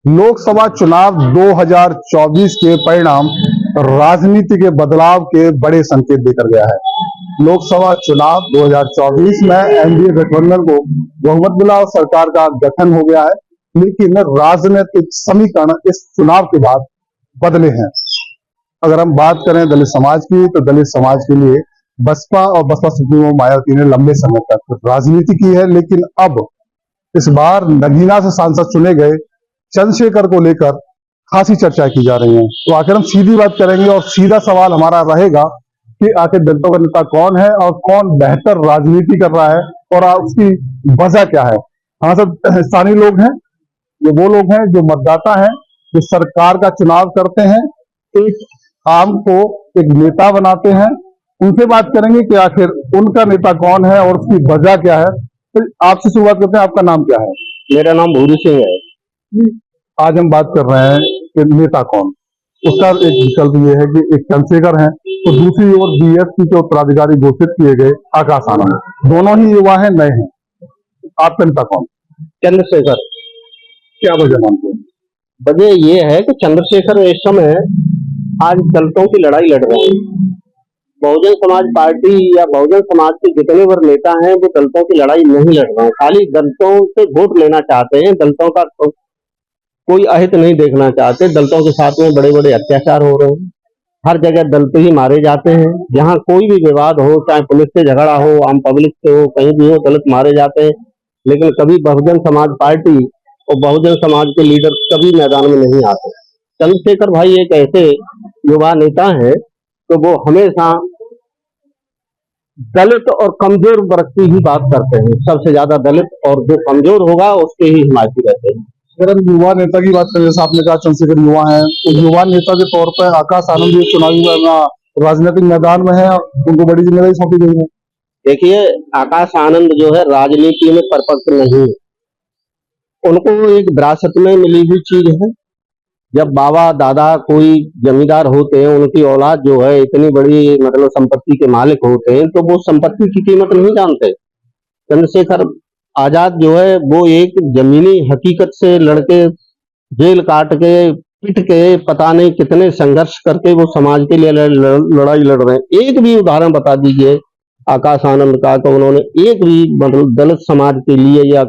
लोकसभा चुनाव 2024 के परिणाम राजनीति के बदलाव के बड़े संकेत देकर गया है। लोकसभा चुनाव 2024 में एनडीए गठबंधन को बहुमत मिला और सरकार का गठन हो गया है, लेकिन राजनीतिक समीकरण इस चुनाव के बाद बदले हैं। अगर हम बात करें दलित समाज की, तो दलित समाज के लिए बसपा और बसपा सुप्रीमो मायावती ने लंबे समय तक राजनीति की है, लेकिन अब इस बार नगीना से सांसद चुने गए चंद्रशेखर को लेकर खासी चर्चा की जा रही है। तो आखिर हम सीधी बात करेंगे और सीधा सवाल हमारा रहेगा कि आखिर दलितों का नेता कौन है और कौन बेहतर राजनीति कर रहा है और उसकी वजह क्या है। हाँ सब स्थानीय लोग हैं, जो वो लोग हैं जो मतदाता हैं, जो सरकार का चुनाव करते हैं, एक आम को एक नेता बनाते हैं। उनसे बात करेंगे कि आखिर उनका नेता कौन है और उसकी वजह क्या है। तो आपसे शुरुआत करते हैं, आपका नाम क्या है? मेरा नाम भूरी सिंह है। आज हम बात कर रहे हैं कि नेता कौन, उसका एक विकल्प ये है कि एक चंद्रशेखर है, तो दूसरी ओर बीएसपी के उत्तराधिकारी घोषित किए गए आकाश आनंद, दोनों ही युवा हैं, नए हैं। आपका नेता कौन? चंद्रशेखर। क्या वजह मानते हैं? वजह ये है कि चंद्रशेखर इस समय आज दलितों की लड़ाई लड़ रहे हैं। बहुजन समाज पार्टी या बहुजन समाज के जितने वर्ग नेता हैं वो दलितों की लड़ाई नहीं लड़ रहे हैं, खाली दलितों से वोट लेना चाहते हैं। दलितों का कोई अहित नहीं देखना चाहते। दलितों के साथ में बड़े बड़े अत्याचार हो रहे हैं, हर जगह दलित ही मारे जाते हैं। जहाँ कोई भी विवाद हो, चाहे पुलिस से झगड़ा हो, आम पब्लिक से हो, कहीं भी हो, दलित मारे जाते हैं। लेकिन कभी बहुजन समाज पार्टी और बहुजन समाज के लीडर कभी मैदान में नहीं आते। चंद्रशेखर भाई एक ऐसे युवा नेता है तो वो हमेशा दलित और कमजोर वर्ग की ही बात करते हैं। सबसे ज्यादा दलित और जो कमजोर होगा उसके ही हिमायती रहते हैं। अगर हम युवा नेता की बात करें, जैसे आपने कहा चंद्रशेखर युवा हैं, तो युवा नेता के तौर पर आकाश आनंद भी चुनावी राजनीतिक मैदान में है, उनको बड़ी जिम्मेदारी सौंपी गई है। देखिए, आकाश आनंद जो है राजनीति में परपक्व नहीं है, उनको एक विरासत में मिली हुई चीज है। जब बाबा दादा कोई जमींदार होते हैं, उनकी औलाद जो है इतनी बड़ी मतलब संपत्ति के मालिक होते हैं, तो वो संपत्ति की कीमत नहीं जानते। चंद्रशेखर आजाद जो है वो एक जमीनी हकीकत से लड़के जेल काट के पिट के पता नहीं कितने संघर्ष करके वो समाज के लिए लड़ाई लड़ रहे हैं। एक भी उदाहरण बता दीजिए आकाश आनंद का, तो उन्होंने एक भी मतलब दलित समाज के लिए या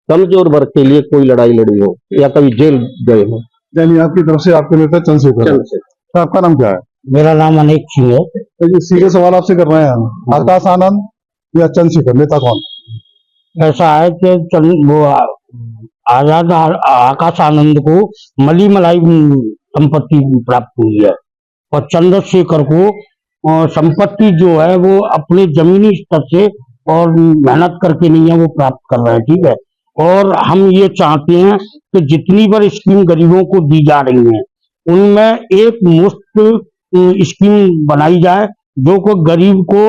कमजोर वर्ग के लिए कोई लड़ाई लड़ी हो या कभी जेल गए हो। यानी आपकी तरफ से आपके नेता चंद्रशेखर। तो आपका नाम क्या है? मेरा नाम अनेक सिंह है। तो सीधे सवाल आपसे कर रहे हैं, आकाश आनंद या चंद्रशेखर, नेता कौन? ऐसा है कि वो आजाद आकाश आनंद को मली मलाई संपत्ति प्राप्त हुई है और चंद्रशेखर को संपत्ति जो है वो अपने जमीनी स्तर से और मेहनत करके नहीं है वो प्राप्त कर रहे हैं। ठीक है, और हम ये चाहते हैं कि जितनी बार स्कीम गरीबों को दी जा रही है उनमें एक मुफ्त स्कीम बनाई जाए जो को गरीब को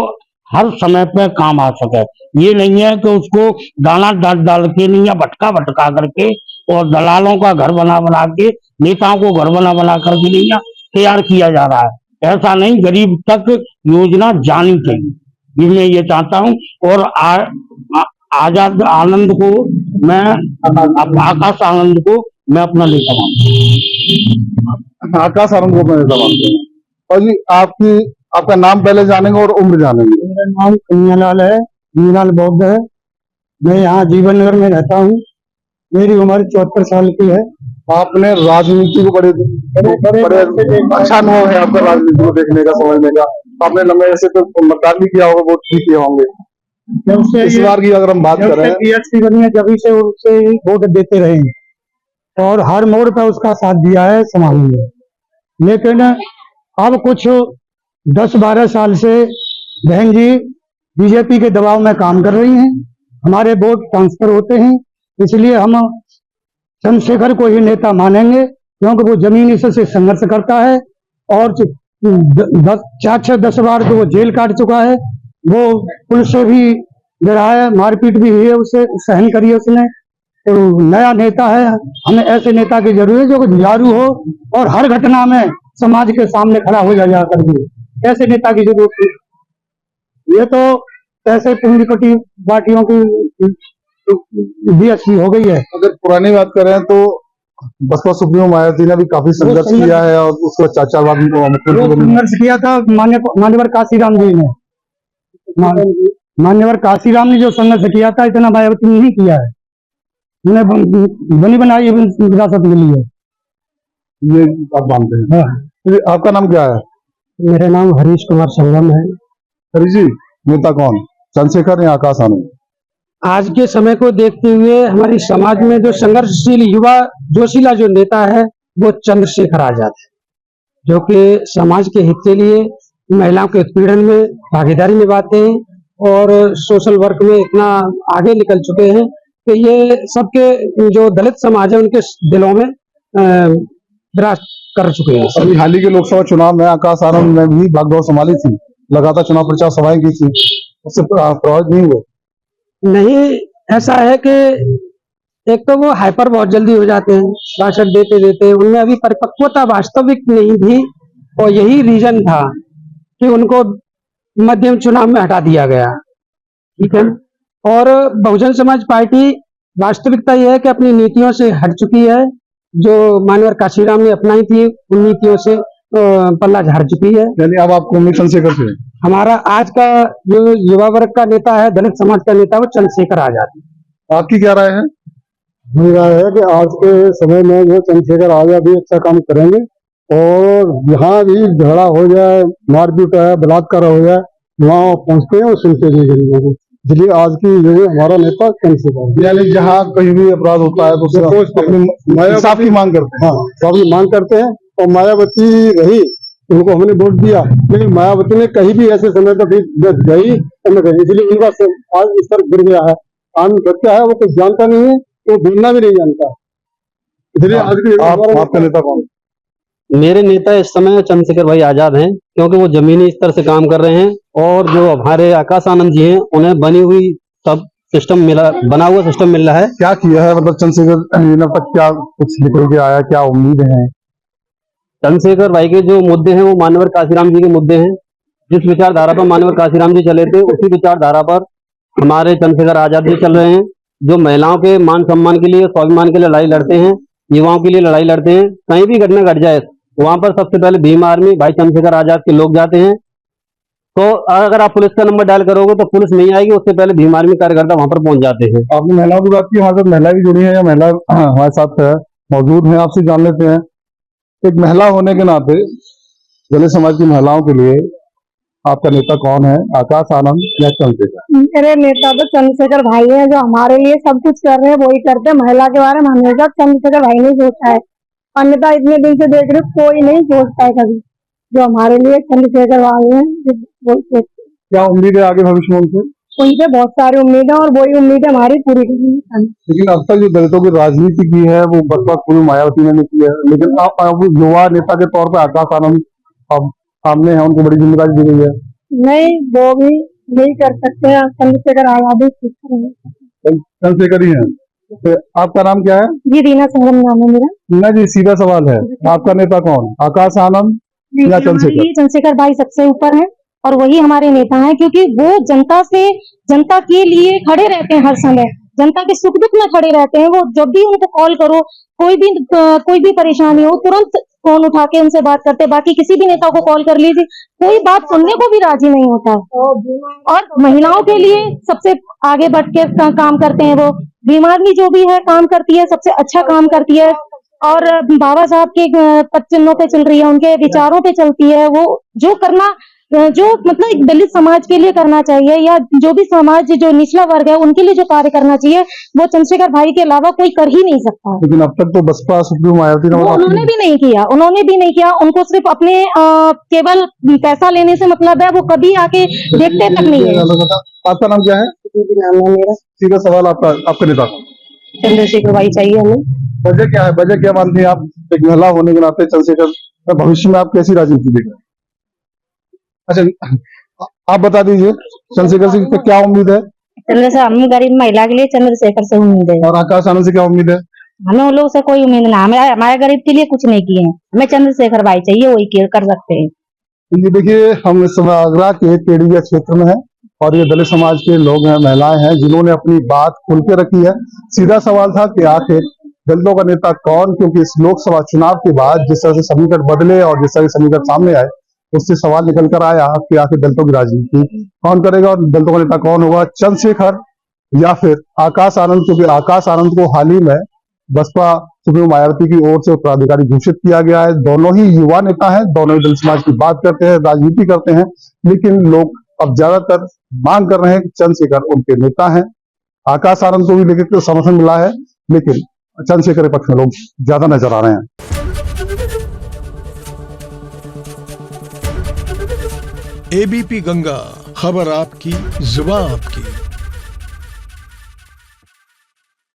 हर समय पे काम आ सके। ये नहीं है कि उसको दाना डाल डाल के नहीं या भटका भटका करके और दलालों का घर बना बना के, नेताओं को घर बना बना करके नहीं या तैयार किया जा रहा है। ऐसा नहीं, गरीब तक योजना जानी चाहिए, ये मैं ये चाहता हूँ। और आजाद आनंद को मैं आकाश आनंद को मैं अपना नेता मानता हूँ। आकाश आनंद को अपना नेता मानते हैं। और जी आपका नाम पहले जानेंगे और उम्र जानेंगे। मेरा नाम कन्यालाल है, कन्यालाल बौद्ध है। मैं यहाँ जीवन नगर में रहता हूँ। मेरी उम्र 74 साल की है। आपने राजनीति को बड़े अच्छा अनुभव है आपका, राजनीति को देखने का, समझने का। आपने लंबे ऐसे तो मतदान भी किया होगा, वोट भी किए होंगे। इस बार की अगर हम बात करें, जब से उससे वोट देते रहे और हर मोड़ पर उसका साथ दिया है समाज में। लेकिन अब कुछ 10-12 साल से बहन जी बीजेपी के दबाव में काम कर रही हैं, हमारे वोट ट्रांसफर होते हैं। इसलिए हम चंद्रशेखर को ही नेता मानेंगे, क्योंकि वो जमीनी स्तर से संघर्ष करता है और 4-10 बार तो वो जेल काट चुका है। वो पुलिस से भी गिरा है, मारपीट भी हुई है, उसे सहन करी है उसने। तो नया नेता है, हमें ऐसे नेता की जरूरत है जो जुझारू हो और हर घटना में समाज के सामने खड़ा हो जा करके, ऐसे नेता की जरूरत है। ये तो ऐसे पूंजीपति पार्टियों की बीएसपी हो गई है। अगर पुरानी बात करें तो बसपा सुप्रीमो मायावती ने भी काफी संघर्ष किया है और उसको चाचा बाद में मुख्यमंत्री बने। संघर्ष किया था मान्यवर काशीराम जी ने, मान्यवर काशीराम ने जो संघर्ष किया था इतना मायावती ने नहीं किया है। उन्हें बनी बनाई विरासत मिली है। ये आप मानते हैं? हाँ। तो आपका नाम क्या है? मेरा नाम हरीश कुमार संगम है। हरीश जी, नेता कौन, चंद्रशेखर या आकाश आनंद? आज के समय को देखते हुए हमारी समाज में जो संघर्षशील युवा जोशीला जो नेता है वो चंद्रशेखर आजाद है, जो कि समाज के हित के लिए महिलाओं के उत्पीड़न में भागीदारी निभाते हैं और सोशल वर्क में इतना आगे निकल चुके हैं कि ये सबके जो दलित समाज है उनके दिलों में विराज कर चुके हैं। अभी हाल ही के लोकसभा चुनाव में आकाश आनंद ने भी भागदौड़ संभाली थी, लगातार चुनाव प्रचार सभाएं की थी, उससे प्रभावित नहीं हुए? नहीं, ऐसा है कि एक तो वो हाइपर बहुत जल्दी हो जाते हैं भाषण देते देते, उनमें अभी परिपक्वता वास्तविक नहीं थी और यही रीजन था कि उनको मध्यम चुनाव में हटा दिया गया। ठीक है, और बहुजन समाज पार्टी वास्तविकता यह है कि अपनी नीतियों से हट चुकी है। जो मान्यवर काशीराम ने अपनाई थी उन नीतियों से पल्ला झाड़ चुकी है। यानी अब आपको उम्मीद चंद्रशेखर से? हमारा आज का जो युवा वर्ग का नेता है, दलित समाज का नेता, वो चंद्रशेखर आजाद है। आपकी क्या राय है? मेरी राय है कि आज के समय में वो चंद्रशेखर आजाद भी अच्छा काम करेंगे और जहाँ भी झगड़ा हो जाए, मारपीट है, बलात्कार हो जाए, वहाँ पहुँचते हैं और सुनते नहीं गरीबों को। इसलिए आज की जो है हमारा नेता चंद्रशेखर, यानी जहाँ कहीं भी अपराध होता है तो अपनी इंसाफ की मांग करते हैं। हाँ, सब मांग करते हैं। और मायावती रही, उनको हमने वोट दिया, लेकिन मायावती ने कहीं भी ऐसे समय पर गई तो न गई, इसलिए उनका आज इस पर गिर गया है। आम बच्चा है, वो कुछ जानता नहीं है, वो बोलना भी नहीं जानता, इसलिए आज के आपका नेता कौन? मेरे नेता इस समय चंद्रशेखर भाई आजाद हैं, क्योंकि वो जमीनी स्तर से काम कर रहे हैं और जो हमारे आकाश आनंद जी हैं उन्हें बनी हुई सब सिस्टम मिला, बना हुआ सिस्टम मिल रहा है। क्या किया है, मतलब चंद्रशेखर जी तक क्या कुछ निकल के आया, क्या उम्मीद है? चंद्रशेखर भाई के जो मुद्दे हैं वो मान्यवर काशीराम जी के मुद्दे हैं। जिस विचारधारा पर मान्यवर काशीराम जी चले थे उसी विचारधारा पर हमारे चंद्रशेखर आजाद जी चल रहे हैं, जो महिलाओं के मान सम्मान के लिए, स्वाभिमान के लिए लड़ाई लड़ते हैं, युवाओं के लिए लड़ाई लड़ते हैं। कहीं भी घटना घट जाए वहां पर सबसे पहले भीम आर्मी भाई चंद्रशेखर आजाद के लोग जाते हैं। तो अगर आप पुलिस का नंबर डायल करोगे तो पुलिस नहीं आएगी, उससे पहले भीम आर्मी कार्यकर्ता वहां पर पहुंच जाते हैं। आपने महिलाओं की बात की, हमारे साथ महिला भी जुड़ी है या महिला हमारे साथ मौजूद है, आपसे जान लेते हैं। एक महिला होने के नाते दलित समाज की महिलाओं के लिए आपका नेता कौन है, आकाश आनंद या चंद्रशेखर? मेरे नेता तो चंद्रशेखर भाई हैं, जो हमारे लिए सब कुछ कर रहे हैं, वही करते हैं। महिला के बारे में हमेशा चंद्रशेखर भाई ने सोचा है, अन्यथा इतने दिन से देख रहे कोई नहीं सोचता है कभी। जो हमारे लिए चंद्रशेखर भाई हैं, वही सोचते हैं। क्या उम्मीद है आगे भविष्य में उनसे? उनसे बहुत सारी उम्मीदें और वही उम्मीदें हमारी पूरी करनी है। लेकिन अब तक जो दलितों की राजनीति की है वो बसपा पूरी मायावती ने नहीं की है, लेकिन आप युवा नेता के तौर पर आकाश आनंद अब सामने है, उनको बड़ी जिम्मेदारी दी गई है। नहीं, वो भी नहीं कर सकते हैं, चंद्रशेखर आजादी चंद्रशेखर ही है। तो आपका नाम क्या है? जी, रीना संगम नाम है मेरा। मीना जी, सीधा सवाल है, आपका नेता कौन, आकाश आनंद या चंद्रशेखर? चंद्रशेखर भाई सबसे ऊपर है और वही हमारे नेता हैं, क्योंकि वो जनता के लिए खड़े रहते हैं, हर समय जनता के सुख दुख में खड़े रहते हैं। वो जब भी उनको कॉल करो, कोई भी परेशानी हो, तुरंत फोन उठा के उनसे बात करते हैं। बाकी किसी भी नेता को कॉल कर लीजिए, कोई बात सुनने को भी राजी नहीं होता है। और महिलाओं के लिए सबसे आगे बढ़ के काम करते हैं। वो भीम आर्मी जो भी है काम करती है, सबसे अच्छा काम करती है और बाबा साहब के पद चिन्हों पे चल रही है, उनके विचारों पे चलती है। वो जो करना, जो मतलब एक दलित समाज के लिए करना चाहिए या जो भी समाज जो निचला वर्ग है उनके लिए जो कार्य करना चाहिए, वो चंद्रशेखर भाई के अलावा कोई कर ही नहीं सकता। लेकिन अब तक तो बसपा सुप्रीमो मायावती ने उन्होंने भी नहीं किया। उनको सिर्फ अपने केवल पैसा लेने से मतलब है, वो कभी आके देखते तक नहीं है। आपका नाम क्या है? नाम है मेरा। सीधा सवाल आपका नेता चंद्रशेखर भाई चाहिए हमें। वजह क्या है, वजह क्या मानती है आप, एक महिला होने के नाते चंद्रशेखर भविष्य में आप कैसी राजनीति देख रहे हैं? अच्छा, आप बता दीजिए चंद्रशेखर से क्या उम्मीद है? चंद्रशेखर, हम गरीब महिला के लिए चंद्रशेखर से उम्मीद है। और आकाश आनंद से क्या उम्मीद है? हमें उन लोगों से कोई उम्मीद नहीं, हमारे गरीब के लिए कुछ नहीं किए हैं। हमें चंद्रशेखर भाई चाहिए, वही कर सकते हैं। ये देखिए, हम इस समय आगरा के केडिया क्षेत्र में है और ये दलित समाज के लोग हैं, महिलाएं हैं, जिन्होंने अपनी बात खुल के रखी है। सीधा सवाल था कि आखिर दलितों का नेता कौन, क्योंकि इस लोकसभा चुनाव के बाद जिस तरह से समीकरण बदले और जिस तरह के समीकरण सामने आए, उससे सवाल निकल कर आया कि आखिर दलितों की राजनीति कौन करेगा और दलितों का नेता कौन होगा, चंद्रशेखर या फिर आकाश आनंद। क्योंकि आकाश आनंद को हाल ही में बसपा सुप्रीमो मायावती की ओर से उत्तराधिकारी घोषित किया गया है। दोनों ही युवा नेता हैं, दोनों ही दलित समाज की बात करते हैं, राजनीति करते हैं, लेकिन लोग अब ज्यादातर मांग कर रहे हैं कि चंद्रशेखर उनके नेता हैं। आकाश आनंद को भी लेकर समर्थन मिला है, लेकिन चंद्रशेखर के पक्ष में लोग ज्यादा नजर आ रहे हैं। एबीपी गंगा, खबर आपकी, जुबान आपकी।